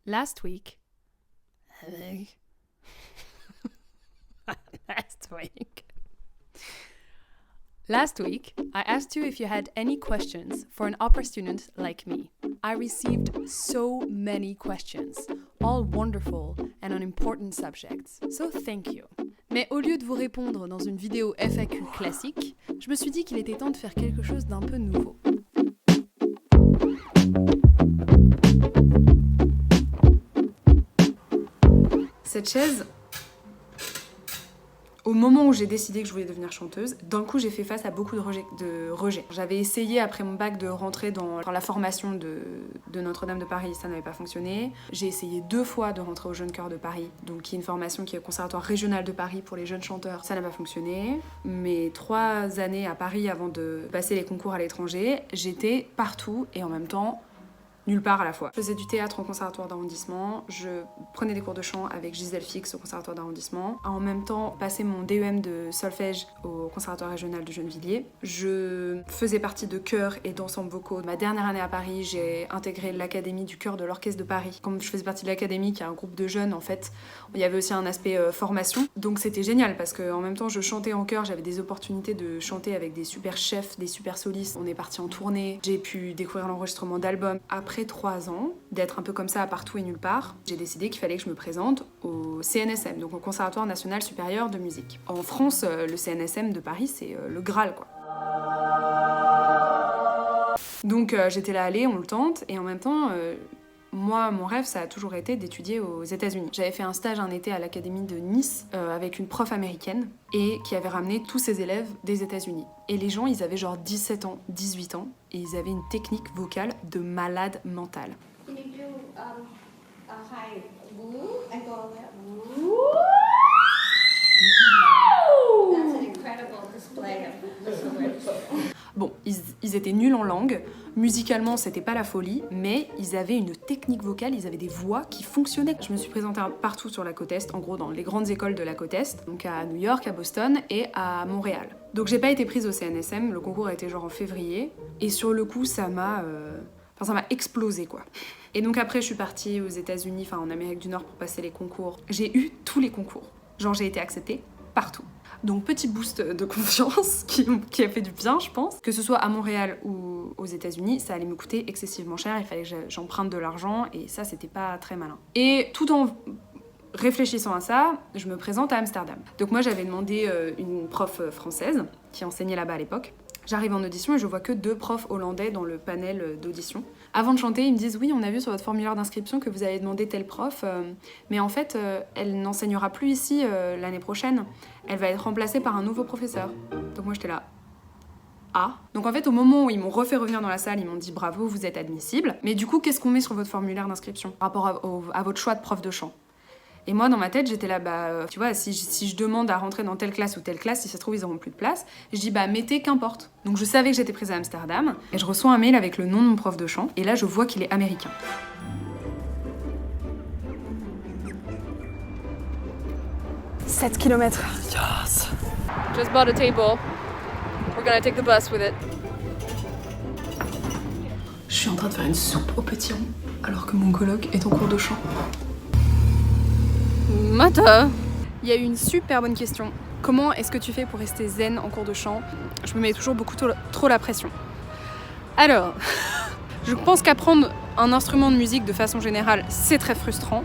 Last week, I asked you if you had any questions for an opera student like me. I received so many questions, all wonderful and on important subjects, so thank you. Mais au lieu de vous répondre dans une vidéo FAQ classique, je me suis dit qu'il était temps de faire quelque chose d'un peu nouveau. Cette chaise, au moment où j'ai décidé que je voulais devenir chanteuse, d'un coup j'ai fait face à beaucoup de rejets. J'avais essayé après mon bac de rentrer dans la formation de Notre-Dame de Paris, ça n'avait pas fonctionné. J'ai essayé 2 fois de rentrer au Jeune Chœur de Paris, donc qui est une formation qui est au Conservatoire Régional de Paris pour les jeunes chanteurs, ça n'a pas fonctionné. Mes 3 années à Paris avant de passer les concours à l'étranger, j'étais partout et en même temps nulle part à la fois. Je faisais du théâtre au conservatoire d'arrondissement, je prenais des cours de chant avec Gisèle Fix au conservatoire d'arrondissement. En même temps, passais mon DEM de solfège au conservatoire régional de Gennevilliers. Je faisais partie de chœur et d'ensemble vocaux. Ma dernière année à Paris, j'ai intégré l'académie du chœur de l'orchestre de Paris. Comme je faisais partie de l'académie, qui est un groupe de jeunes, en fait, il y avait aussi un aspect formation. Donc c'était génial parce qu'en même temps, je chantais en chœur, j'avais des opportunités de chanter avec des super chefs, des super solistes. On est partis en tournée, j'ai pu découvrir l'enregistrement d'albums. Après 3 ans, d'être un peu comme ça partout et nulle part, j'ai décidé qu'il fallait que je me présente au CNSM, donc au Conservatoire National Supérieur de Musique. En France, le CNSM de Paris, c'est le Graal, quoi. Donc j'étais là, allez, on le tente, et en même temps, moi, mon rêve, ça a toujours été d'étudier aux États-Unis. J'avais fait un stage un été à l'Académie de Nice avec une prof américaine et qui avait ramené tous ses élèves des États-Unis. Et les gens, ils avaient genre 17 ans, 18 ans et ils avaient une technique vocale de malade mental. Can you do a high woo and go there? That's an incredible display of listeners. Bon, ils étaient nuls en langue, musicalement c'était pas la folie, mais ils avaient une technique vocale, ils avaient des voix qui fonctionnaient. Je me suis présentée partout sur la côte Est, en gros dans les grandes écoles de la côte Est, donc à New York, à Boston et à Montréal. Donc j'ai pas été prise au CNSM, le concours a été genre en février, et sur le coup ça m'a explosé quoi. Et donc après je suis partie aux États-Unis, enfin en Amérique du Nord pour passer les concours. J'ai eu tous les concours, genre j'ai été acceptée partout. Donc petit boost de confiance qui a fait du bien, je pense. Que ce soit à Montréal ou aux États-Unis, ça allait me coûter excessivement cher, il fallait que j'emprunte de l'argent et ça c'était pas très malin. Et tout en réfléchissant à ça, je me présente à Amsterdam. Donc moi j'avais demandé une prof française qui enseignait là-bas à l'époque. J'arrive en audition et je vois que 2 profs hollandais dans le panel d'audition. Avant de chanter, ils me disent « Oui, on a vu sur votre formulaire d'inscription que vous avez demandé tel prof, mais en fait, elle n'enseignera plus ici l'année prochaine. Elle va être remplacée par un nouveau professeur. » Donc moi, j'étais là « Ah ?» Donc en fait, au moment où ils m'ont refait revenir dans la salle, ils m'ont dit « Bravo, vous êtes admissible. Mais du coup, qu'est-ce qu'on met sur votre formulaire d'inscription par rapport à votre choix de prof de chant ?» Et moi, dans ma tête, j'étais là, tu vois, si je demande à rentrer dans telle classe ou telle classe, si ça se trouve, ils auront plus de place. Je dis, mettez qu'importe. Donc je savais que j'étais prise à Amsterdam, et je reçois un mail avec le nom de mon prof de chant, et là, je vois qu'il est américain. « 7 km. Yes. Just bought a table. We're gonna take the bus with it. » Je suis en train de faire une soupe aux petits ronds, alors que mon coloc est en cours de chant. Mata. Il y a eu une super bonne question. Comment est-ce que tu fais pour rester zen en cours de chant ? Je me mets toujours beaucoup trop la pression. Alors, je pense qu'apprendre un instrument de musique de façon générale, c'est très frustrant.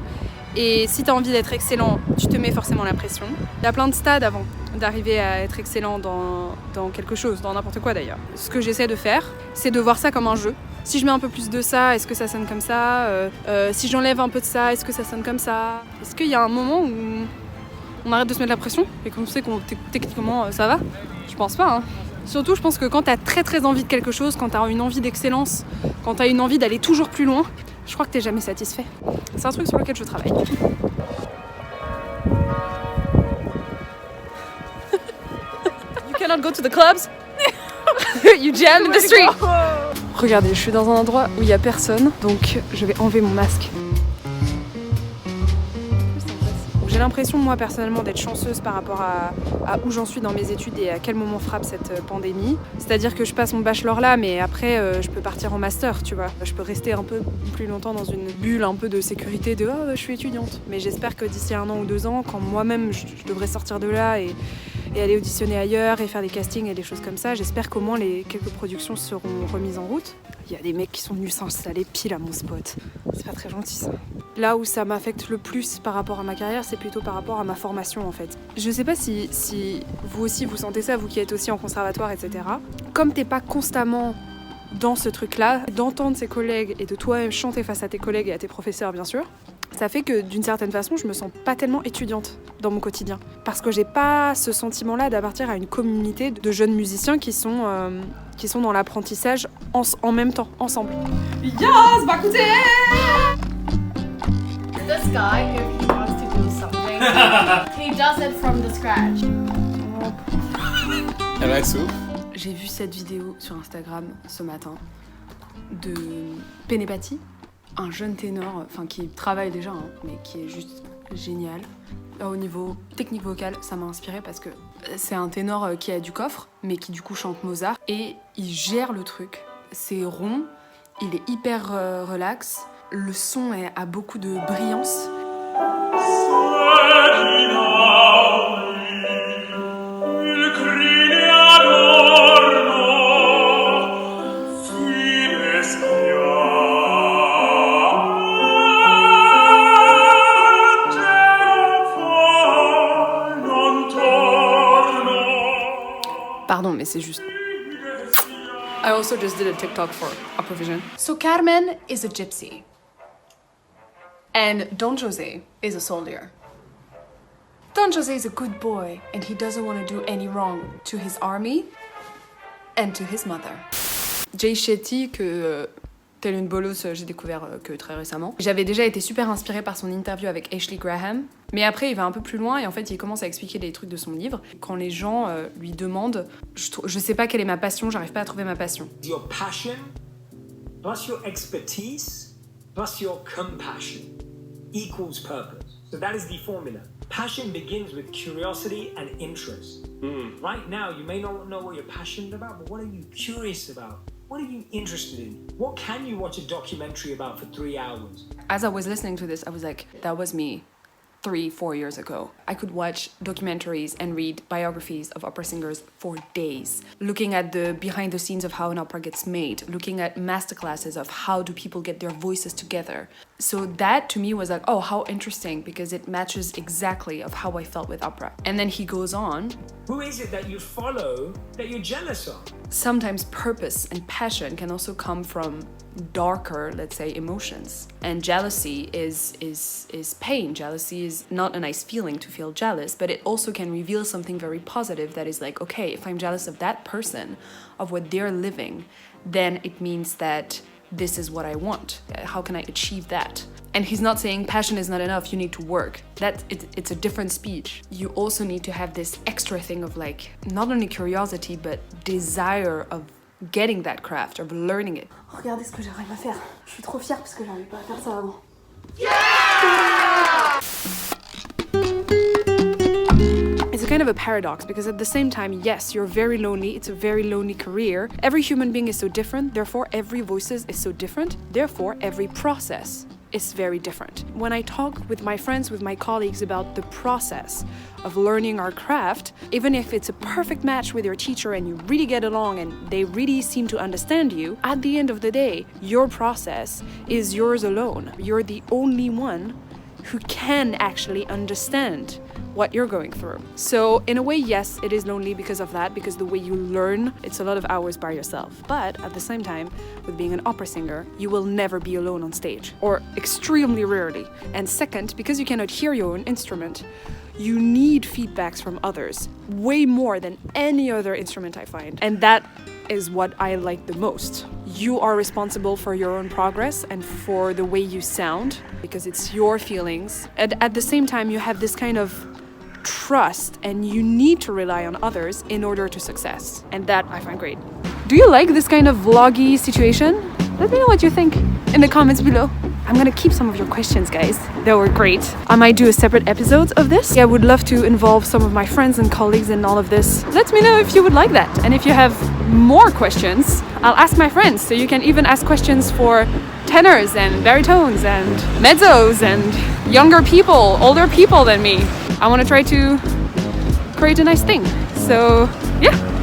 Et si t'as envie d'être excellent, tu te mets forcément la pression. Il y a plein de stades avant d'arriver à être excellent dans quelque chose, dans n'importe quoi d'ailleurs. Ce que j'essaie de faire, c'est de voir ça comme un jeu. Si je mets un peu plus de ça, est-ce que ça sonne comme ça ? Si j'enlève un peu de ça, est-ce que ça sonne comme ça ? Est-ce qu'il y a un moment où on arrête de se mettre la pression et qu'on sait qu'on techniquement ça va ? Je pense pas. Hein. Surtout, je pense que quand t'as très très envie de quelque chose, quand t'as une envie d'excellence, quand t'as une envie d'aller toujours plus loin, je crois que t'es jamais satisfait. C'est un truc sur lequel je travaille. You cannot go to the clubs. You jam in the street. Regardez, je suis dans un endroit où il y a personne, donc je vais enlever mon masque. J'ai l'impression, moi, personnellement, d'être chanceuse par rapport à où j'en suis dans mes études et à quel moment frappe cette pandémie. C'est-à-dire que je passe mon bachelor là, mais après, je peux partir en master, tu vois. Je peux rester un peu plus longtemps dans une bulle un peu de sécurité de « oh, je suis étudiante ». Mais j'espère que d'ici 1 an ou 2 ans, quand moi-même, je devrais sortir de là et aller auditionner ailleurs et faire des castings et des choses comme ça, j'espère qu'au moins les quelques productions seront remises en route. Il y a des mecs qui sont venus s'installer pile à mon spot. C'est pas très gentil ça. Là où ça m'affecte le plus par rapport à ma carrière, c'est plutôt par rapport à ma formation en fait. Je sais pas si vous aussi vous sentez ça, vous qui êtes aussi en conservatoire, etc. Comme t'es pas constamment dans ce truc-là, d'entendre ses collègues et de toi-même chanter face à tes collègues et à tes professeurs bien sûr, ça fait que d'une certaine façon, je me sens pas tellement étudiante dans mon quotidien. Parce que j'ai pas ce sentiment-là d'appartenir à une communauté de jeunes musiciens qui sont dans l'apprentissage en même temps, ensemble. Yes, Bakute! This guy, if he wants to do something, he does it from the scratch. J'ai vu cette vidéo sur Instagram ce matin de Penepati, un jeune ténor, enfin qui travaille déjà, hein, mais qui est juste génial. Au niveau technique vocale, ça m'a inspirée parce que c'est un ténor qui a du coffre, mais qui du coup chante Mozart, et il gère le truc. C'est rond, il est hyper relax, le son a beaucoup de brillance. Pardon, mais c'est juste. I also just did a TikTok for Opera Vision. So Carmen is a gypsy. And Don Jose is a soldier. Don Jose is a good boy and he doesn't want to do any wrong to his army and to his mother. Jay Shetty, que tel une bolosse, j'ai découvert que très récemment. J'avais déjà été super inspirée par son interview avec Ashley Graham, mais après il va un peu plus loin et en fait il commence à expliquer des trucs de son livre. Quand les gens lui demandent, je sais pas quelle est ma passion, j'arrive pas à trouver ma passion. Your passion plus your expertise plus your compassion equals purpose. So that is the formula. Passion begins with curiosity and interest. Right now you may not know what you're passionate about, but what are you curious about? What are you interested in? What can you watch a documentary about for 3 hours? As I was listening to this, I was like, that was me 3-4 years ago. I could watch documentaries and read biographies of opera singers for days, looking at the behind the scenes of how an opera gets made, looking at masterclasses of how do people get their voices together. So that to me was like, oh, how interesting, because it matches exactly of how I felt with opera. And then he goes on. Who is it that you follow that you're jealous of? Sometimes purpose and passion can also come from darker, let's say, emotions. And jealousy is pain. Jealousy is not a nice feeling to feel jealous, but it also can reveal something very positive that is like, okay, if I'm jealous of that person, of what they're living, then it means that this is what I want. How can I achieve that? And he's not saying passion is not enough, you need to work. It's a different speech. You also need to have this extra thing of like, not only curiosity, but desire of getting that craft, of learning it. Regardez ce que j'arrive à faire. Je suis trop fière parce que j'arrive pas à faire ça avant. It's a kind of a paradox because at the same time, yes, you're very lonely, it's a very lonely career. Every human being is so different, therefore every voice is so different, therefore every process is very different. When I talk with my friends, with my colleagues about the process of learning our craft, even if it's a perfect match with your teacher and you really get along and they really seem to understand you, at the end of the day, your process is yours alone. You're the only one who can actually understand what you're going through. So in a way, yes, it is lonely because of that, because the way you learn, it's a lot of hours by yourself. But at the same time, with being an opera singer, you will never be alone on stage, or extremely rarely. And second, because you cannot hear your own instrument, you need feedbacks from others, way more than any other instrument I find. And that is what I like the most. You are responsible for your own progress and for the way you sound, because it's your feelings. And at the same time, you have this kind of trust and you need to rely on others in order to success. And that I find great. Do you like this kind of vloggy situation? Let me know what you think in the comments below. I'm gonna keep some of your questions, guys. They were great. I might do a separate episode of this. I would love to involve some of my friends and colleagues in all of this. Let me know if you would like that. And if you have more questions, I'll ask my friends. So you can even ask questions for tenors and baritones and mezzos and younger people, older people than me. I want to try to create a nice thing. So yeah.